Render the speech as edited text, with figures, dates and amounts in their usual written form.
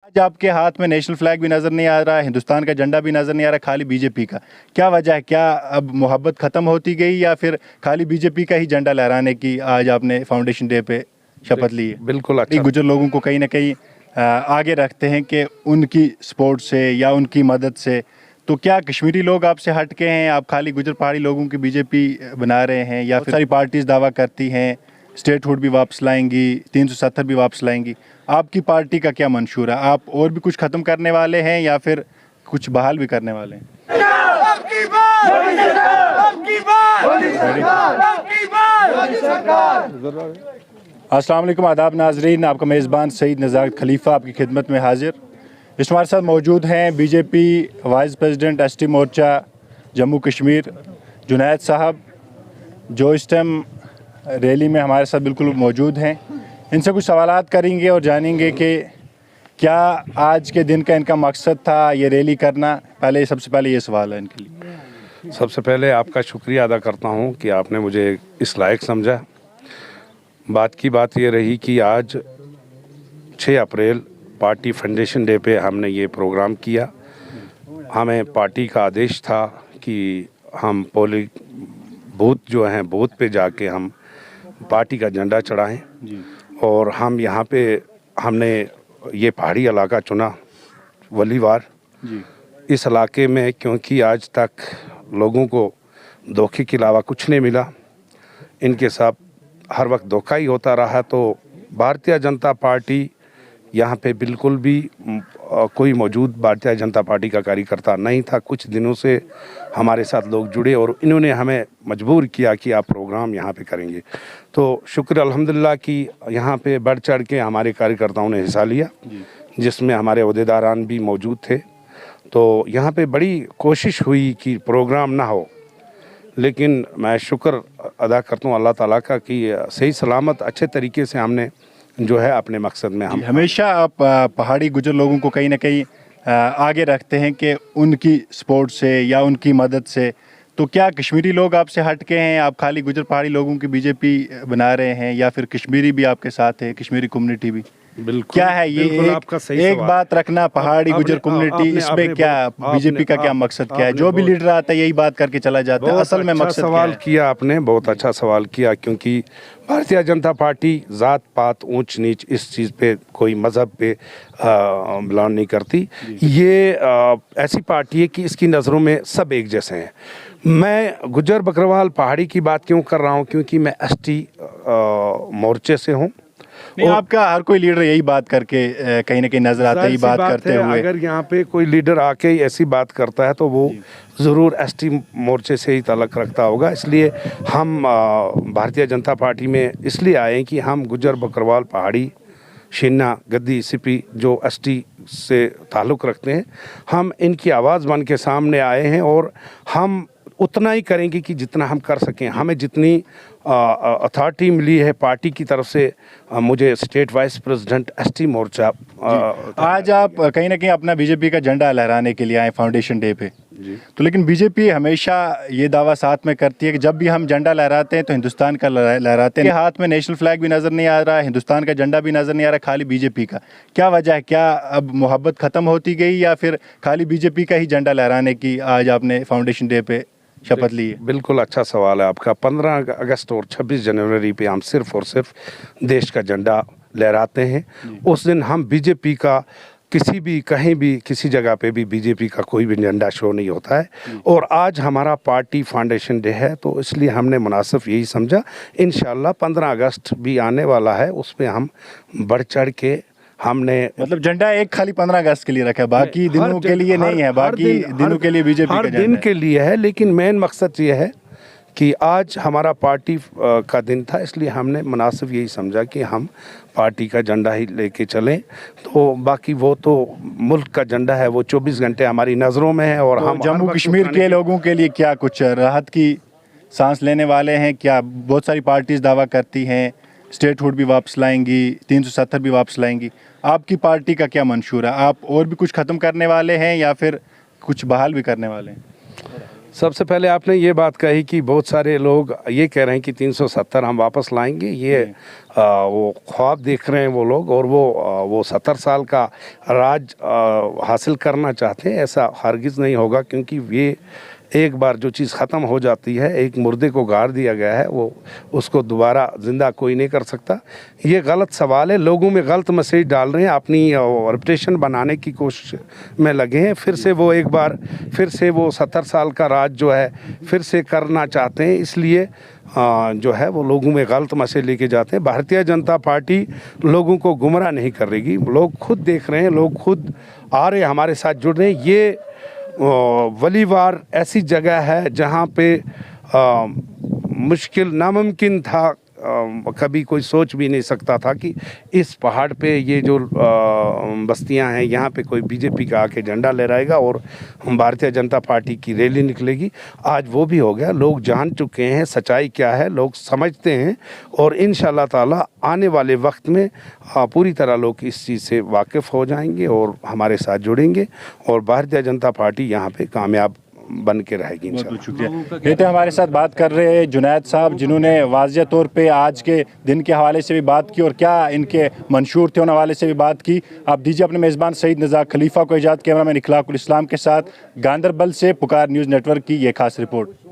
आज आपके हाथ में नेशनल फ्लैग भी नज़र नहीं आ रहा, हिंदुस्तान का झंडा भी नज़र नहीं आ रहा, खाली बीजेपी का। क्या वजह है? क्या अब मोहब्बत ख़त्म होती गई या फिर खाली बीजेपी का ही झंडा लहराने की आज आपने फाउंडेशन डे पे शपथ ली है? बिल्कुल अच्छा। गुजर लोगों को कहीं ना कहीं आगे रखते हैं कि उनकी सपोर्ट से या उनकी मदद से। तो क्या कश्मीरी लोग आपसे हट के हैं, आप खाली गुजर पहाड़ी लोगों की बीजेपी बना रहे हैं, या फिर सारी पार्टीज दावा करती हैं स्टेटहुड भी वापस लाएंगी, 370 भी वापस लाएंगी? आपकी पार्टी का क्या मंशूर है? आप और भी कुछ ख़त्म करने वाले हैं या फिर कुछ बहाल भी करने वाले हैं? अस्सलाम वालेकुम, आदाब नाजरीन, आपका मेज़बान सईद नज़ारत खलीफा आपकी खिदमत में हाजिर। इस हमारे साथ मौजूद हैं बीजेपी वाइस प्रेसिडेंट एसटी मोर्चा जम्मू कश्मीर जुनैद साहब, जो इस टाइम रैली में हमारे साथ बिल्कुल मौजूद हैं। इनसे कुछ सवालात करेंगे और जानेंगे कि क्या आज के दिन का इनका मकसद था ये रैली करना। सबसे पहले ये सवाल है इनके लिए। सबसे पहले आपका शुक्रिया अदा करता हूं कि आपने मुझे इस लायक समझा। बात ये रही कि आज 6 अप्रैल पार्टी फाउंडेशन डे पे हमने ये प्रोग्राम किया। हमें पार्टी का आदेश था कि हम पोलिंग बूथ जो हैं बूथ पे जाके हम पार्टी का झंडा चढ़ाएं, और हम यहाँ पे हमने ये पहाड़ी इलाका चुना वलीवार इस इलाके में, क्योंकि आज तक लोगों को धोखे के अलावा कुछ नहीं मिला। इनके साथ हर वक्त धोखा ही होता रहा। तो भारतीय जनता पार्टी यहाँ पे बिल्कुल भी कोई मौजूद भारतीय जनता पार्टी का कार्यकर्ता नहीं था। कुछ दिनों से हमारे साथ लोग जुड़े और इन्होंने हमें मजबूर किया कि आप प्रोग्राम यहाँ पे करेंगे। तो शुक्र अल्हम्दुलिल्लाह कि यहाँ पे बढ़ चढ़ के हमारे कार्यकर्ताओं ने हिस्सा लिया, जिसमें हमारे ओहदेदारान भी मौजूद थे। तो यहाँ पे बड़ी कोशिश हुई कि प्रोग्राम ना हो, लेकिन मैं शुक्र अदा करता हूँ अल्लाह ताला का कि सही सलामत अच्छे तरीके से हमने जो है अपने मकसद में हम हमेशा आप पहाड़ी गुजर लोगों को कहीं ना कहीं आगे रखते हैं कि उनकी सपोर्ट से या उनकी मदद से। तो क्या कश्मीरी लोग आपसे हट के हैं, आप खाली गुजर पहाड़ी लोगों की बीजेपी बना रहे हैं, या फिर कश्मीरी भी आपके साथ है, कश्मीरी कम्युनिटी भी? बिल्कुल क्या है ये आपका सही एक बात रखना, पहाड़ी गुजर कम्युनिटी, इसमें क्या बीजेपी का क्या मकसद क्या है? जो भी लीडर आता है यही बात करके चला जाता है, असल में मकसद सवाल किया आपने, बहुत अच्छा सवाल किया। क्योंकि भारतीय जनता पार्टी जात पात ऊंच नीच इस चीज़ पे कोई मज़हब पे बिलोंग नहीं करती। ये ऐसी पार्टी है कि इसकी नज़रों में सब एक जैसे हैं। मैं गुजर बकरवाल पहाड़ी की बात क्यों कर रहा हूँ? क्योंकि मैं एसटी मोर्चे से हूँ। नहीं, आपका हर कोई लीडर यही बात करके कहीं ना कहीं नजर आता है, बात करते हुए। अगर यहाँ पे कोई लीडर आके ऐसी बात करता है तो वो ज़रूर एसटी मोर्चे से ही ताल्लुक़ रखता होगा। इसलिए हम भारतीय जनता पार्टी में इसलिए आए कि हम गुजर बकरवाल पहाड़ी शिन्ना गद्दी सिपी जो एसटी से ताल्लुक़ रखते हैं, हम इनकी आवाज़ बन के सामने आए हैं, और हम उतना ही करेंगे कि जितना हम कर सकें। हमें जितनी अथॉरिटी मिली है पार्टी की तरफ से, मुझे स्टेट वाइस प्रेसिडेंट एसटी मोर्चा आज आप कहीं ना कहीं अपना बीजेपी का झंडा लहराने के लिए आए फाउंडेशन डे पे। तो लेकिन बीजेपी हमेशा ये दावा साथ में करती है कि जब भी हम झंडा लहराते हैं तो हिंदुस्तान का लहराते हैं। हाथ में नेशनल फ्लैग भी नज़र नहीं आ रहा, हिंदुस्तान का झंडा भी नज़र नहीं आ रहा, खाली बीजेपी का। क्या वजह है? क्या अब मोहब्बत ख़त्म होती गई या फिर खाली बीजेपी का ही झंडा लहराने की आज आपने फाउंडेशन डे पे शपथ ली है? बिल्कुल अच्छा सवाल है आपका। 15 अगस्त और 26 जनवरी पे हम सिर्फ और सिर्फ देश का झंडा लहराते हैं। उस दिन हम बीजेपी का किसी भी कहीं भी किसी जगह पे भी बीजेपी का कोई भी झंडा शो नहीं होता है। और आज हमारा पार्टी फाउंडेशन डे है, तो इसलिए हमने मुनासिब यही समझा। इंशाल्लाह 15 अगस्त भी आने वाला है, उस पर हम बढ़ चढ़ के हमने मतलब झंडा एक खाली 15 अगस्त के लिए रखा है, बाकी दिनों के लिए नहीं है? बाकी दिनों के लिए बीजेपी हर दिन के लिए है, लेकिन मेन मकसद ये है कि आज हमारा पार्टी का दिन था, इसलिए हमने मुनासिब यही समझा कि हम पार्टी का झंडा ही लेके चलें। तो बाकी वो तो मुल्क का झंडा है, वो 24 घंटे हमारी नज़रों में है। और तो हम जम्मू कश्मीर के लोगों के लिए क्या कुछ राहत की सांस लेने वाले हैं? क्या बहुत सारी पार्टीज दावा करती हैं स्टेटहुड भी वापस लाएंगी, 370 भी वापस लाएंगी, आपकी पार्टी का क्या मंशूर है? आप और भी कुछ ख़त्म करने वाले हैं या फिर कुछ बहाल भी करने वाले हैं? सबसे पहले आपने ये बात कही कि बहुत सारे लोग ये कह रहे हैं कि 370 हम वापस लाएंगे, ये वो ख्वाब देख रहे हैं वो लोग, और वो 70 साल का राज हासिल करना चाहते हैं। ऐसा हरगिज़ नहीं होगा, क्योंकि ये एक बार जो चीज़ ख़त्म हो जाती है, एक मुर्दे को गाड़ दिया गया है, वो उसको दोबारा ज़िंदा कोई नहीं कर सकता। ये गलत सवाल है, लोगों में गलत मैसेज डाल रहे हैं, अपनी रेपुटेशन बनाने की कोशिश में लगे हैं। फिर से वो एक बार फिर से वो 70 साल का राज जो है फिर से करना चाहते हैं, इसलिए जो है वो लोगों में गलत मैसेज लेके जाते हैं। भारतीय जनता पार्टी लोगों को गुमराह नहीं करेगी, लोग खुद देख रहे हैं, लोग खुद आ रहे हैं, हमारे साथ जुड़ रहे हैं। ये वलीवार ऐसी जगह है जहाँ पे मुश्किल नामुमकिन था, कभी कोई सोच भी नहीं सकता था कि इस पहाड़ पे ये जो बस्तियां हैं यहाँ पे कोई बीजेपी का आके झंडा लहराएगा और भारतीय जनता पार्टी की रैली निकलेगी। आज वो भी हो गया, लोग जान चुके हैं सच्चाई क्या है, लोग समझते हैं, और इंशाल्लाह ताला आने वाले वक्त में पूरी तरह लोग इस चीज़ से वाकिफ़ हो जाएंगे और हमारे साथ जुड़ेंगे, और भारतीय जनता पार्टी यहाँ पे कामयाब बन के रहेगी इंशाल्लाह। शुक्रिया। ये थे हमारे साथ बात कर रहे हैं जुनैद साहब, जिन्होंने वाज़िया तौर पे आज के दिन के हवाले से भी बात की और क्या इनके मंशूर थे उन हवाले से भी बात की। आप दीजिए अपने मेज़बान सईद नज़ाक खलीफा को इजाज़त। कैमरामैन इखलाकुल इस्लाम के साथ गांदरबल से पुकार न्यूज़ नेटवर्क की ये खास रिपोर्ट।